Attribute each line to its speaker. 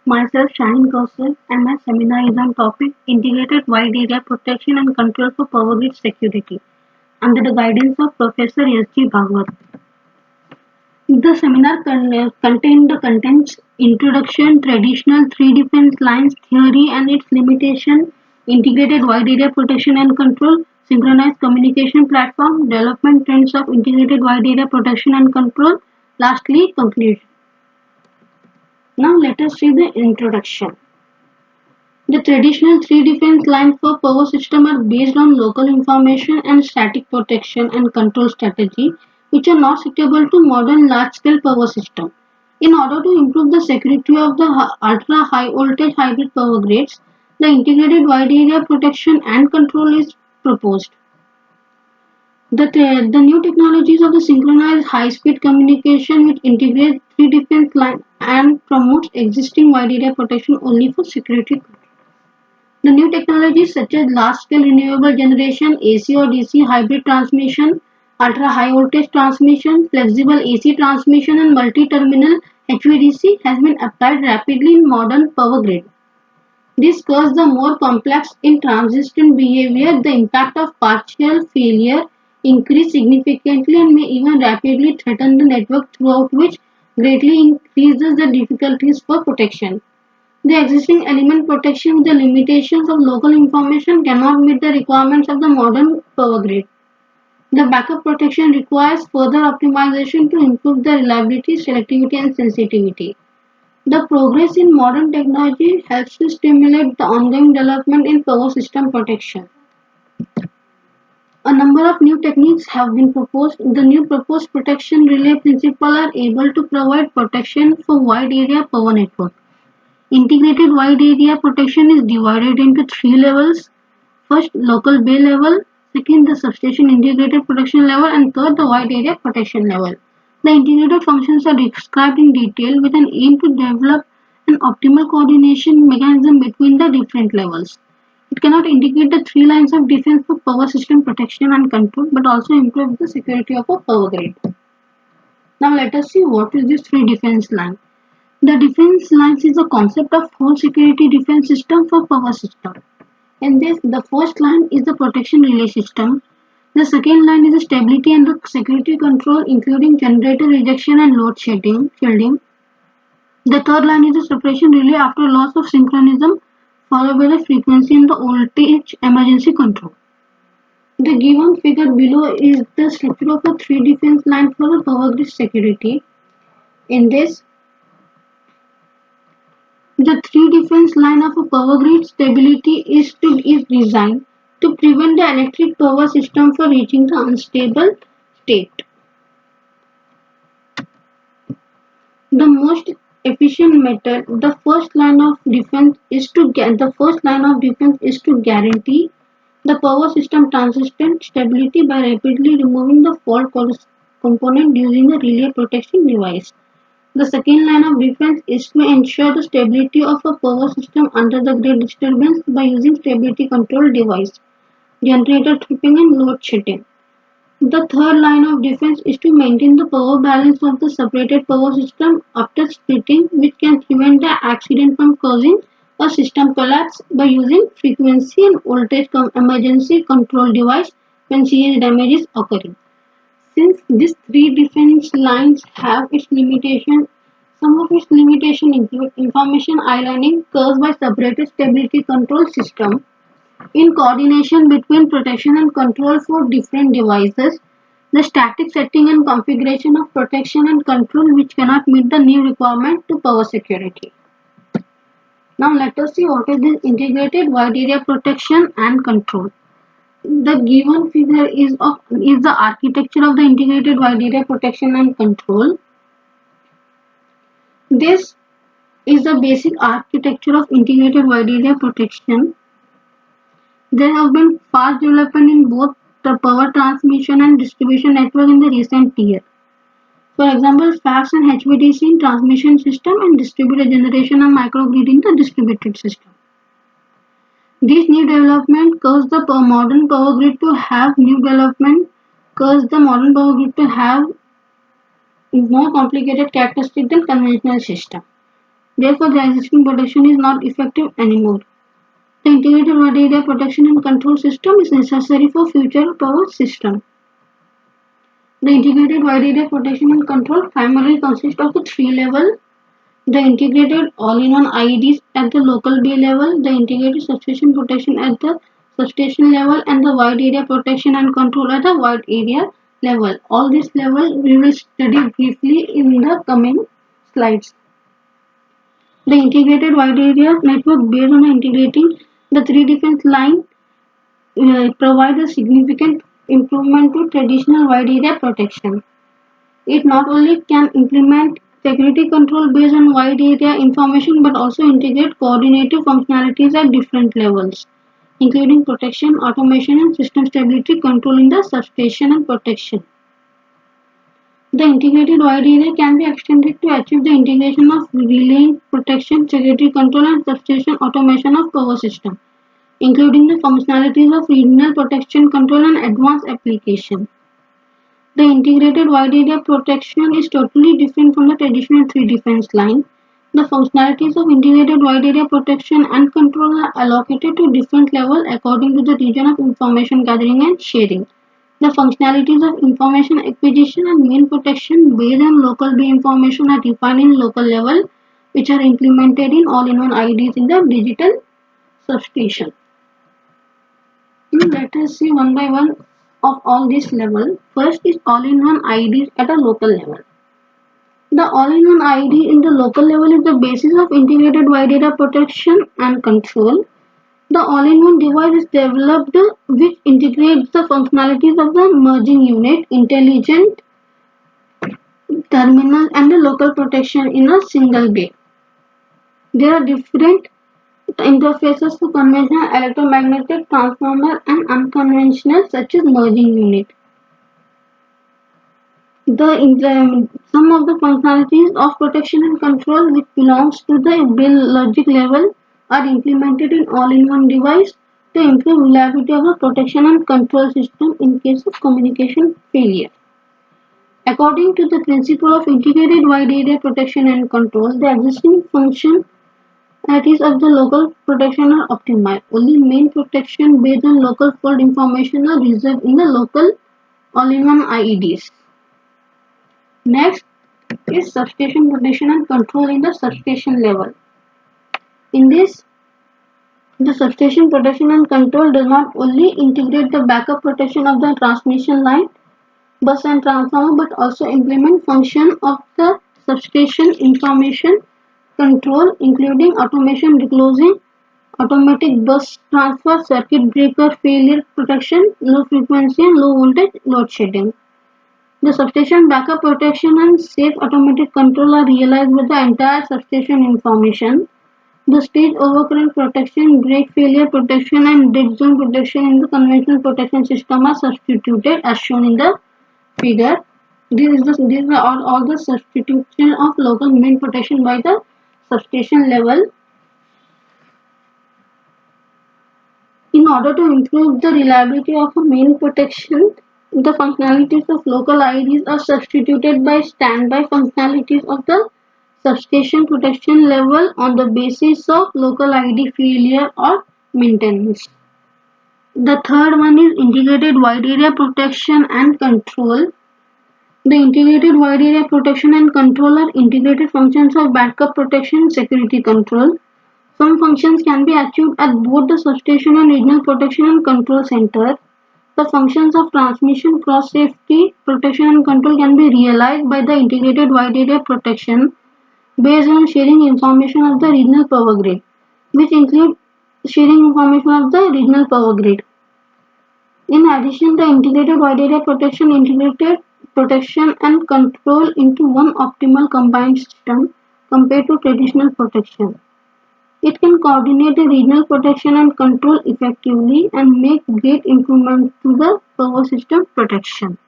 Speaker 1: Myself Shaheen Kausar and my seminar is on topic Integrated Wide Area Protection and Control for Power Grid Security under the guidance of Professor S.G. Bhagwat. The seminar contained the contents Introduction, Traditional Three Defense Lines Theory and its Limitation, Integrated Wide Area Protection and Control, Synchronized Communication Platform, Development Trends of Integrated Wide Area Protection and Control, lastly conclusion. Now let us see the introduction. The traditional three defense lines for power system are based on local information and static protection and control strategy, which are not suitable to modern large-scale power system. In order to improve the security of the ultra-high voltage hybrid power grids, the integrated wide area protection and control is proposed. The new technologies of the synchronized high-speed communication which integrates three defense lines and promotes existing wide area protection only for security. The new technologies such as large-scale renewable generation, AC or DC hybrid transmission, ultra-high voltage transmission, flexible AC transmission and multi-terminal HVDC has been applied rapidly in modern power grid. This causes the more complex in transient behavior. The impact of partial failure increase significantly and may even rapidly threaten the network, throughout which greatly increases the difficulties for protection. The existing element protection with the limitations of local information cannot meet the requirements of the modern power grid. The backup protection requires further optimization to improve the reliability, selectivity and sensitivity. The progress in modern technology helps to stimulate the ongoing development in power system protection. A number of new techniques have been proposed. The new proposed protection relay principles are able to provide protection for wide area power network. Integrated wide area protection is divided into three levels. First, local bay level. Second, the substation integrated protection level. And third, the wide area protection level. The integrated functions are described in detail with an aim to develop an optimal coordination mechanism between the different levels. It cannot integrate the three lines of defense for power system protection and control, but also improve the security of a power grid. Now let us see what is this three defense line. The defense lines is a concept of whole security defense system for power system. In this, the first line is the protection relay system. The second line is the stability and the security control, including generator rejection and load shielding. The third line is the separation relay after loss of synchronism, followed by the frequency and the voltage emergency control. The given figure below is the structure of a three defense line for the power grid security. In this, the three defense line of a power grid stability is designed to prevent the electric power system from reaching the unstable state. The most efficient method, the first line of defense is to guarantee the power system transient stability by rapidly removing the fault component using a relay protection device. The second line of defense is to ensure the stability of a power system under the grid disturbance by using stability control device, generator tripping and load shedding. The third line of defense is to maintain the power balance of the separated power system after splitting, which can prevent the accident from causing a system collapse by using frequency and voltage emergency control device when serious damage is occurring. Since these three defense lines have its limitations, some of its limitations include information islanding caused by separated stability control system, in coordination between protection and control for different devices, the static setting and configuration of protection and control which cannot meet the new requirement to power security. Now let us see what is this integrated wide area protection and control. The given figure is the architecture of the integrated wide area protection and control. This is the basic architecture of integrated wide area protection. There have been fast development in both the power transmission and distribution network in the recent year. For example, FACS and HVDC in transmission system and distributed generation and microgrid in the distributed system. This new development caused the modern power grid to have more complicated characteristics than conventional system. Therefore, the existing protection is not effective anymore. The integrated wide area protection and control system is necessary for future power system. The integrated wide area protection and control primarily consists of a three-level: the integrated all-in-one IEDs at the local bay level, the integrated substation protection at the substation level, and the wide area protection and control at the wide area level. All these levels we will study briefly in the coming slides. The integrated wide area network based on integrating the three defense line provides a significant improvement to traditional wide area protection. It not only can implement security control based on wide area information but also integrate coordinative functionalities at different levels, including protection, automation, and system stability control in the substation and protection. The integrated wide area can be extended to achieve the integration of relay protection, security control, and substation automation of power system, including the functionalities of regional protection control and advanced application. The integrated wide area protection is totally different from the traditional three defense line. The functionalities of integrated wide area protection and control are allocated to different levels according to the region of information gathering and sharing. The functionalities of information acquisition and main protection based on local bay information are defined in local level, which are implemented in all-in-one IDs in the digital substation. Let us see one by one of all these levels. First is all-in-one IDs at a local level. The all-in-one ID in the local level is the basis of integrated wide area protection and control. The all-in-one device is developed which integrates the functionalities of the merging unit, intelligent terminal, and the local protection in a single bay. There are different interfaces to conventional electromagnetic transformer and unconventional such as merging unit. Some of the functionalities of protection and control which belongs to the bill logic level are implemented in all-in-one device to improve reliability of the protection and control system in case of communication failure. According to the principle of integrated wide area protection and control, the existing functionalities of the local protection are optimized. Only main protection based on local fault information are reserved in the local all-in-one IEDs. Next is substation protection and control in the substation level. In this, the substation protection and control does not only integrate the backup protection of the transmission line, bus and transformer but also implement function of the substation information control including automation reclosing, automatic bus transfer, circuit breaker failure protection, low frequency and low voltage load shedding. The substation backup protection and safe automatic control are realized with the entire substation information. The stage overcurrent protection, brake failure protection, and dead zone protection in the conventional protection system are substituted as shown in the figure. These are all the substitution of local main protection by the substation level. In order to improve the reliability of a main protection, the functionalities of local IDs are substituted by standby functionalities of the substation protection level on the basis of local ID failure or maintenance. The third one is integrated wide area protection and control. The integrated wide area protection and control are integrated functions of backup protection and security control. Some functions can be achieved at both the substation and regional protection and control center. The functions of transmission, cross safety, protection and control can be realized by the integrated wide area protection based on sharing information of the regional power grid, which include sharing information of the regional power grid. In addition, the integrated wide area protection integrated protection and control into one optimal combined system compared to traditional protection. It can coordinate the regional protection and control effectively and make great improvement to the power system protection.